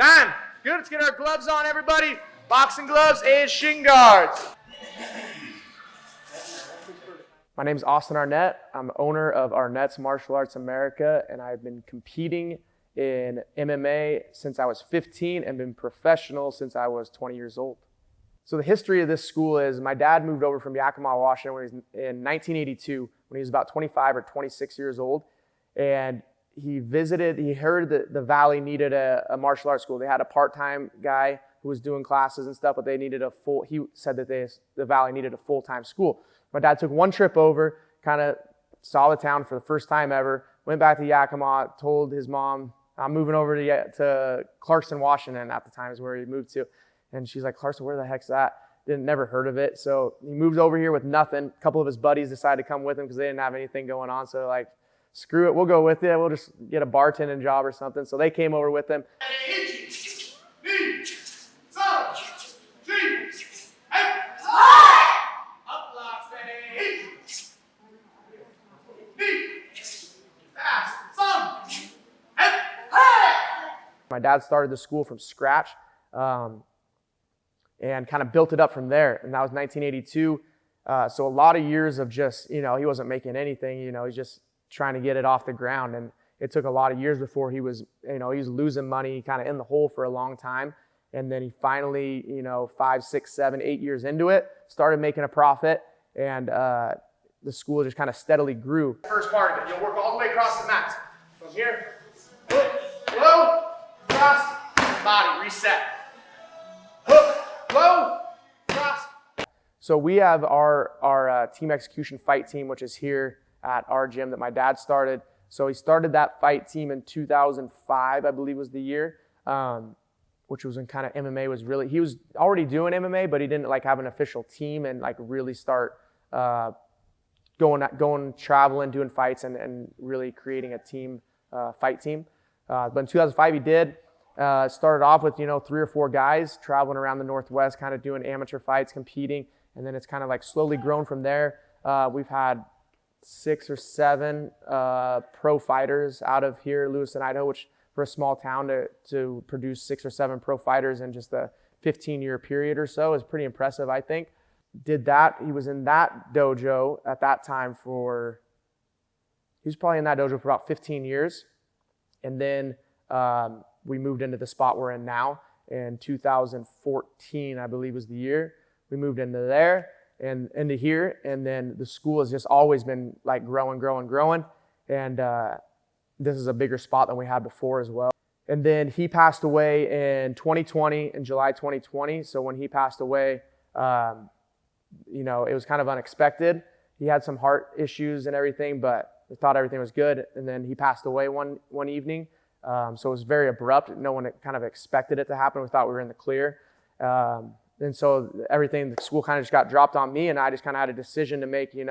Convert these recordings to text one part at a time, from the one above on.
Time. Good, let's get our gloves on, everybody. Boxing gloves and shin guards. My name is Austin Arnett. I'm owner of Arnett's Martial Arts America, and I've been competing in MMA since I was 15 and been professional since I was 20 years old. So the history of this school is my dad moved over from Yakima, Washington when he was in 1982 when he was about 25 or 26 years old. And he heard that the Valley needed a martial arts school. They had a part-time guy who was doing classes and stuff, but he said that the Valley needed a full-time school. My dad took one trip over, kind of saw the town for the first time ever, went back to Yakima, told his mom, I'm moving over to Clarkston, Washington at the time is where he moved to. And she's like, Clarkston, where the heck's that? Never heard of it. So he moved over here with nothing. A couple of his buddies decided to come with him because they didn't have anything going on. So like, screw it, we'll go with you. We'll just get a bartending job or something. So they came over with him. My dad started the school from scratch and kind of built it up from there. And that was 1982. So a lot of years of just, he wasn't making anything, he's just trying to get it off the ground. And it took a lot of years before he was losing money, kind of in the hole for a long time. And then he finally, 5, 6, 7, 8 years into it, started making a profit. And the school just kind of steadily grew. First part of it, you'll work all the way across the mat. From here, hook, low, cross, body, reset. Hook, low, cross. So we have our team execution fight team, which is here at our gym that my dad started. So he started that fight team in 2005, I believe was the year, which was when kind of MMA was really, he was already doing MMA, but he didn't like have an official team and like really start going traveling, doing fights and really creating a team, fight team. But in 2005 he did. Started off with, 3 or 4 guys traveling around the Northwest, kind of doing amateur fights, competing. And then it's kind of like slowly grown from there. We've had 6 or 7 pro fighters out of here, Lewiston, Idaho, which for a small town to produce 6 or 7 pro fighters in just a 15-year period or so is pretty impressive, I think. Did that. He was in that dojo at that time he was probably in that dojo for about 15 years. And then we moved into the spot we're in now in 2014, I believe was the year. We moved into there and into here. And then the school has just always been like growing. And this is a bigger spot than we had before as well. And then he passed away in 2020, in July 2020. So when he passed away, it was kind of unexpected. He had some heart issues and everything, but we thought everything was good. And then he passed away one evening. So it was very abrupt. No one kind of expected it to happen. We thought we were in the clear. And so the school kind of just got dropped on me, and I just kind of had a decision to make, do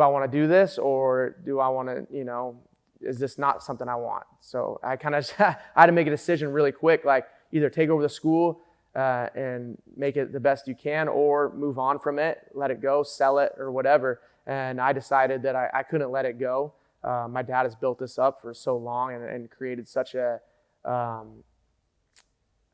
I want to do this or do I want to, is this not something I want? So I kind of I had to make a decision really quick, like either take over the school and make it the best you can or move on from it, let it go, sell it or whatever. And I decided that I couldn't let it go. My dad has built this up for so long and created such a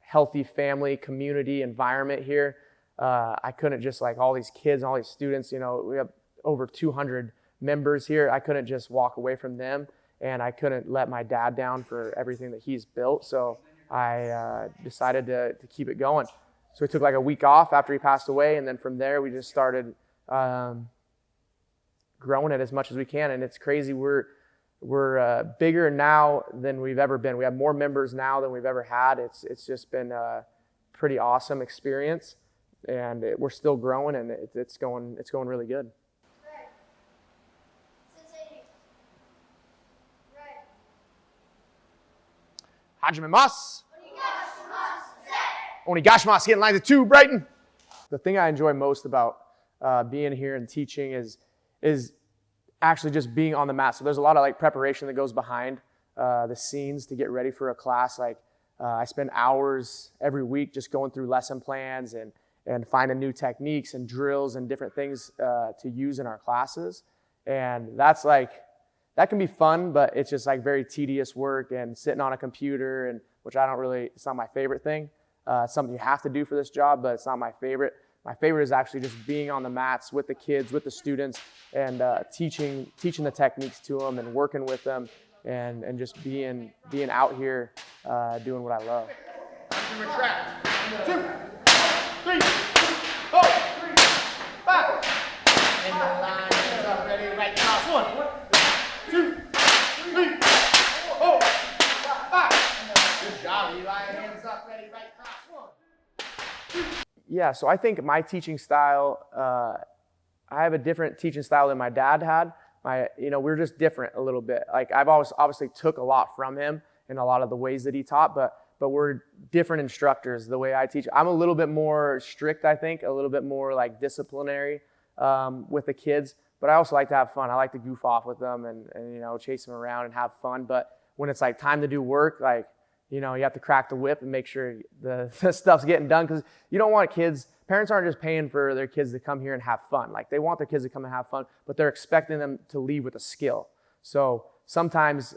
healthy family, community environment here. I couldn't just like all these kids and all these students, we have over 200 members here. I couldn't just walk away from them, and I couldn't let my dad down for everything that he's built. So I decided to keep it going. So we took like a week off after he passed away, and then from there we just started growing it as much as we can. And it's crazy. We're bigger now than we've ever been. We have more members now than we've ever had. It's just been a pretty awesome experience, and we're still growing, and it's going really good. Hajime mas. Onigashimasu. Getting line to 2, Brighton. The thing I enjoy most about being here and teaching is actually just being on the mat. So there's a lot of like preparation that goes behind the scenes to get ready for a class. Like I spend hours every week just going through lesson plans and finding new techniques and drills and different things to use in our classes. And that's like that can be fun, but it's just like very tedious work and sitting on a computer, and which I don't really, it's not my favorite thing. It's something you have to do for this job, but it's not my favorite. My favorite is actually just being on the mats with the kids, with the students, and teaching the techniques to them and working with them, and just being out here doing what I love. Retract. 2, 3, 4, 5. In the line, hands up, ready, right cross. 1, 2, 3, 4, 5. Good job, Eli. Hands up, ready, right cross. 1. Yeah, so I think my teaching style, I have a different teaching style than my dad had. We're just different a little bit. Like I've always obviously took a lot from him in a lot of the ways that he taught, but we're different instructors the way I teach. I'm a little bit more strict, I think, a little bit more like disciplinary with the kids, but I also like to have fun. I like to goof off with them and chase them around and have fun. But when it's like time to do work, like, you have to crack the whip and make sure the stuff's getting done, because you don't want parents aren't just paying for their kids to come here and have fun. Like they want their kids to come and have fun, but they're expecting them to leave with a skill. So sometimes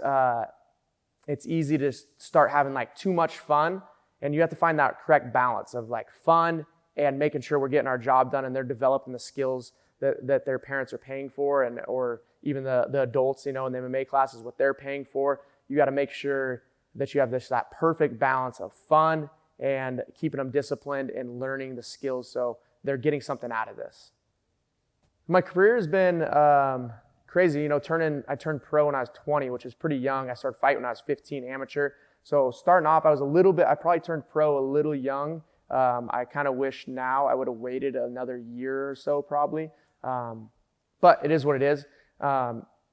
it's easy to start having like too much fun, and you have to find that correct balance of like fun and making sure we're getting our job done and they're developing the skills that their parents are paying for, or even the adults, in the MMA classes, what they're paying for. You got to make sure that you have that perfect balance of fun and keeping them disciplined and learning the skills so they're getting something out of this. My career has been crazy. I turned pro when I was 20, which is pretty young. I started fighting when I was 15, amateur. So starting off, I probably turned pro a little young. I kind of wish now I would have waited another year or so probably. But it is what it is.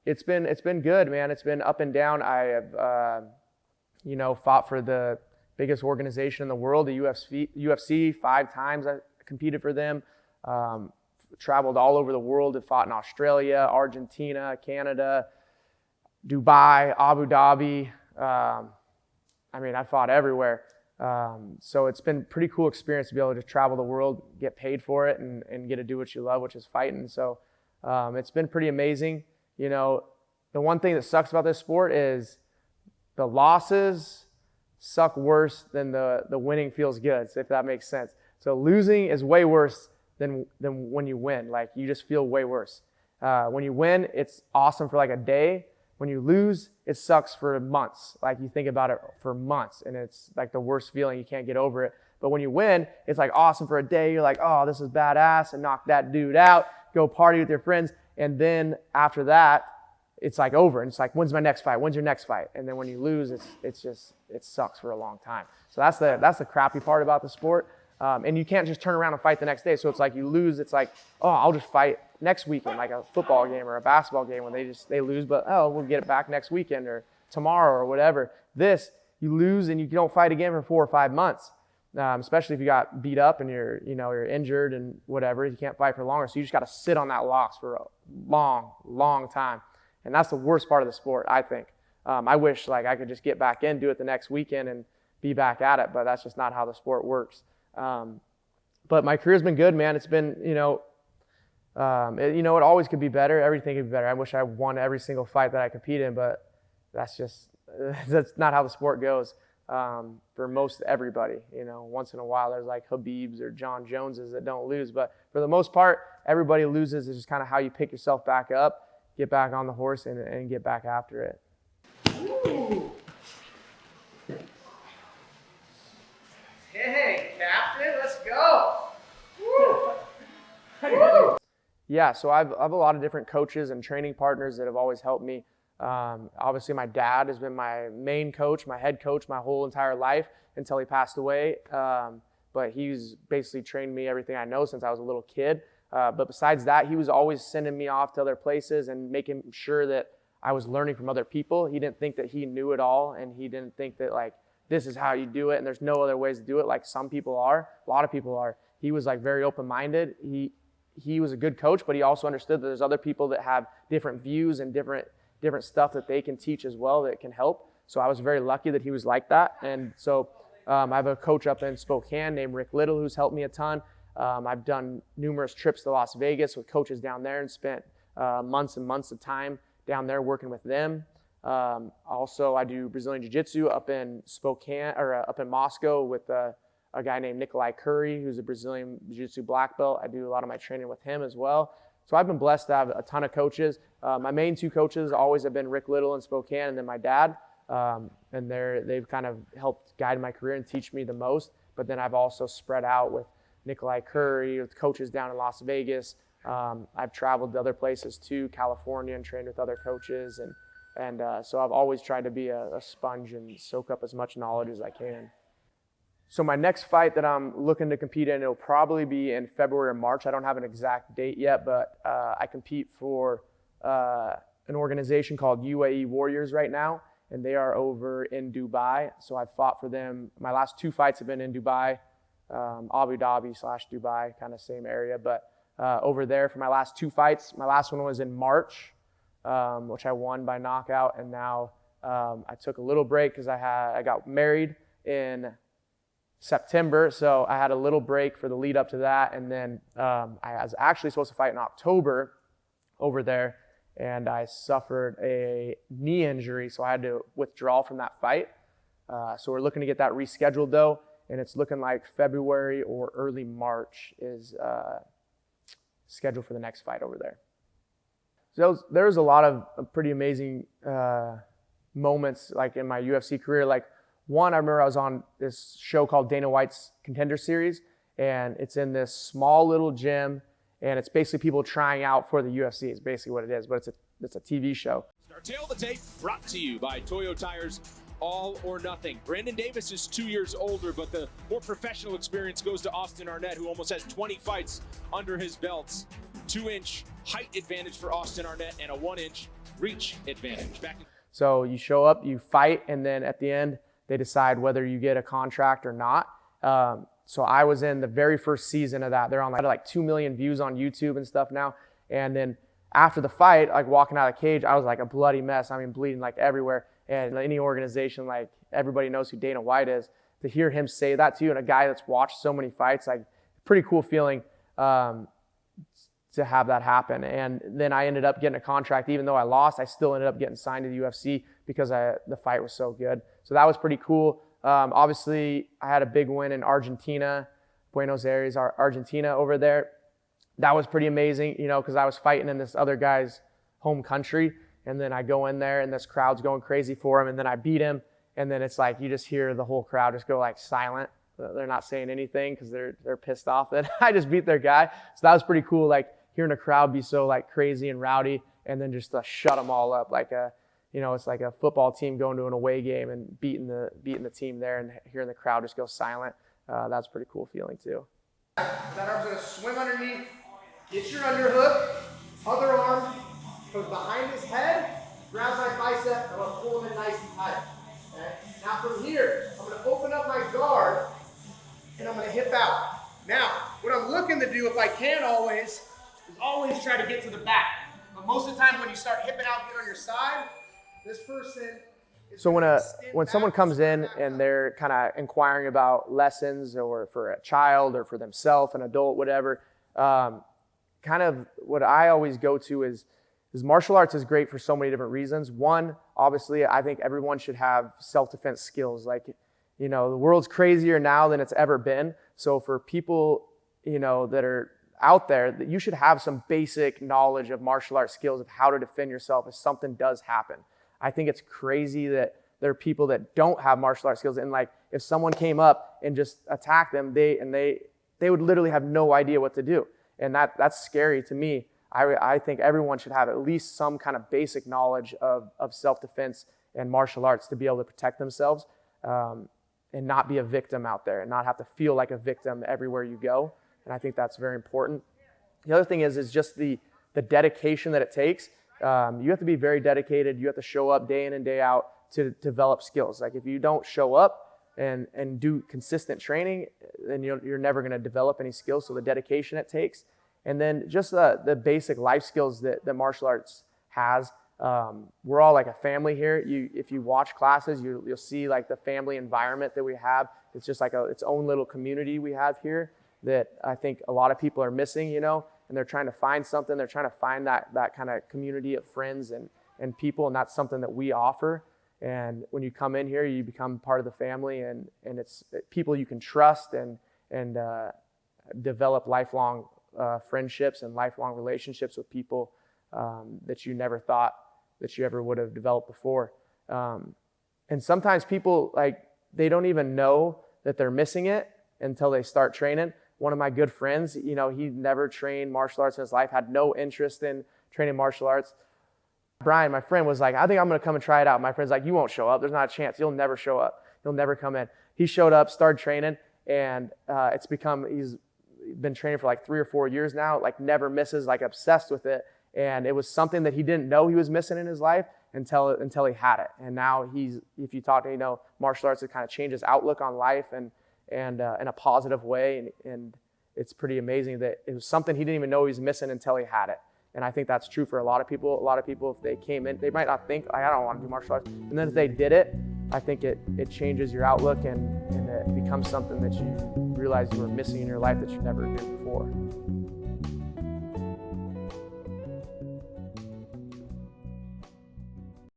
It's been good, man. It's been up and down. I have, fought for the biggest organization in the world, the UFC 5 times. I competed for them. Traveled all over the world. Have fought in Australia, Argentina, Canada, Dubai, Abu Dhabi. I fought everywhere. So it's been a pretty cool experience to be able to travel the world, get paid for it, and get to do what you love, which is fighting. So it's been pretty amazing. The one thing that sucks about this sport is the losses suck worse than the winning feels good, so if that makes sense. So losing is way worse than when you win. Like, you just feel way worse. When you win, it's awesome for like a day. When you lose, it sucks for months. Like, you think about it for months, and it's like the worst feeling. You can't get over it. But when you win, it's like awesome for a day. You're like, oh, this is badass, and knock that dude out, go party with your friends. And then after that, it's like over, and it's like, when's my next fight? When's your next fight? And then when you lose, it sucks for a long time. So that's the crappy part about the sport. And you can't just turn around and fight the next day. So it's like you lose, it's like, oh, I'll just fight next weekend, like a football game or a basketball game when they lose, but we'll get it back next weekend or tomorrow or whatever. This, you lose and you don't fight again for 4 or 5 months. Especially if you got beat up and you're injured and whatever, you can't fight for longer. So you just got to sit on that loss for a long, long time. And that's the worst part of the sport, I think. I wish like I could just get back in, do it the next weekend, and be back at it, but that's just not how the sport works. But my career's been good, man. It's been, it always could be better. Everything could be better. I wish I won every single fight that I compete in, but that's not how the sport goes. For most everybody, once in a while there's like Habibs or John Joneses that don't lose, but for the most part, everybody loses. It's just kind of how you pick yourself back up, get back on the horse, and get back after it. Ooh. Hey, Captain, let's go. Woo. Woo. Yeah, so I have a lot of different coaches and training partners that have always helped me. Obviously, my dad has been my main coach, my head coach, my whole entire life until he passed away. But he's basically trained me everything I know since I was a little kid. But besides that, he was always sending me off to other places and making sure that I was learning from other people. He didn't think that he knew it all, and he didn't think that like this is how you do it and there's no other ways to do it like some people are. A lot of people are. He was like very open-minded. He was a good coach, but he also understood that there's other people that have different views and different stuff that they can teach as well that can help. So I was very lucky that he was like that. And so I have a coach up in Spokane named Rick Little who's helped me a ton. I've done numerous trips to Las Vegas with coaches down there and spent months and months of time down there working with them. Also, I do Brazilian Jiu-Jitsu up in Spokane, or up in Moscow with a guy named Nikolai Curry, who's a Brazilian Jiu-Jitsu black belt. I do a lot of my training with him as well. So I've been blessed to have a ton of coaches. My main two coaches always have been Rick Little in Spokane and then my dad. And they've kind of helped guide my career and teach me the most. But then I've also spread out with Nikolai Curry, with coaches down in Las Vegas. I've traveled to other places too, California, and trained with other coaches. And so I've always tried to be a sponge and soak up as much knowledge as I can. So my next fight that I'm looking to compete in, it'll probably be in February or March. I don't have an exact date yet, but I compete for an organization called UAE Warriors right now, and they are over in Dubai. So I've fought for them. My last 2 fights have been in Dubai, Abu Dhabi / Dubai, kind of same area. But over there for my last 2 fights, my last one was in March, which I won by knockout, and now I took a little break because I got married in September, so I had a little break for the lead up to that, and then I was actually supposed to fight in October over there, and I suffered a knee injury, so I had to withdraw from that fight. So we're looking to get that rescheduled though, and it's looking like February or early March is scheduled for the next fight over there. So there's a lot of pretty amazing moments like in my UFC career. Like one, I remember I was on this show called Dana White's Contender Series, and it's in this small little gym, and it's basically people trying out for the UFC. It's basically what it is, but it's a TV show. Our tail of the tape brought to you by Toyo Tires All or Nothing. Brandon Davis is 2 years older, but the more professional experience goes to Austin Arnett, who almost has 20 fights under his belts. 2-inch height advantage for Austin Arnett and a 1-inch reach advantage. So you show up, you fight, and then at the end, they decide whether you get a contract or not. So I was in the very first season of that. They're on like 2 million views on YouTube and stuff now. And then after the fight, like walking out of the cage, I was like a bloody mess. I mean, bleeding like everywhere. And any organization, like everybody knows who Dana White is. To hear him say that to you, and a guy that's watched so many fights, like pretty cool feeling to have that happen. And then I ended up getting a contract. Even though I lost, I still ended up getting signed to the UFC because the fight was so good. So that was pretty cool. Obviously, I had a big win in Argentina, Buenos Aires, Argentina over there. That was pretty amazing, you know, because I was fighting in this other guy's home country. And then I go in there and this crowd's going crazy for him. And then I beat him. And then it's like you just hear the whole crowd just go like silent. They're not saying anything because they're pissed off that I just beat their guy. So that was pretty cool, like hearing a crowd be so like crazy and rowdy and then just shut them all up like it's like a football team going to an away game and beating the team there and hearing the crowd just go silent. That's a pretty cool feeling too. That arm's gonna swim underneath. Get your underhook. Other arm goes behind his head, grabs my bicep, and I'm gonna pull him in nice and tight. Okay? Now from here, I'm gonna open up my guard and I'm gonna hip out. Now, what I'm looking to do, if I can always, is always try to get to the back. But most of the time when you start hipping out, get on your side, this person is So gonna when someone comes in and they're kind of inquiring about lessons or for a child or for themselves, an adult, whatever, kind of what I always go to is martial arts is great for so many different reasons. One, obviously, I think everyone should have self-defense skills. Like, you know, the world's crazier now than it's ever been. So for people, you know, that are out there, that you should have some basic knowledge of martial arts skills of how to defend yourself if something does happen. I think it's crazy that there are people that don't have martial arts skills, and like if someone came up and just attacked them, they would literally have no idea what to do, and that's scary to me. I think everyone should have at least some kind of basic knowledge of self-defense and martial arts to be able to protect themselves and not be a victim out there and not have to feel like a victim everywhere you go. And I think that's very important. The other thing is just the dedication that it takes. You have to be very dedicated. You have to show up day in and day out to develop skills. Like if you don't show up and do consistent training, then you're never going to develop any skills. So the dedication it takes. And then just the basic life skills that martial arts has. We're all like a family here. If you watch classes, you'll see like the family environment that we have. It's just like its own little community we have here that I think a lot of people are missing, you know, and they're trying to find something. They're trying to find that kind of community of friends and and people, and that's something that we offer. And when you come in here, you become part of the family, and it's people you can trust and develop lifelong friendships and lifelong relationships with people that you never thought that you ever would have developed before. And sometimes people, like, they don't even know that they're missing it until they start training. One of my good friends, he never trained martial arts in his life, had no interest in training martial arts. Brian, my friend, was like, I think I'm going to come and try it out. My friend's like, you won't show up. There's not a chance. You'll never show up. You'll never come in. He showed up, started training, and he's been training for like 3 or 4 years now, like never misses, like obsessed with it. And it was something that he didn't know he was missing in his life until he had it. And now if you talk to him, martial arts, it kind of changes outlook on life and in a positive way. And it's pretty amazing that it was something he didn't even know he was missing until he had it. And I think that's true for a lot of people. A lot of people, if they came in, they might not think, I don't want to do martial arts. And then if they did it, I think it changes your outlook and it becomes something that you realize you were missing in your life that you never did before.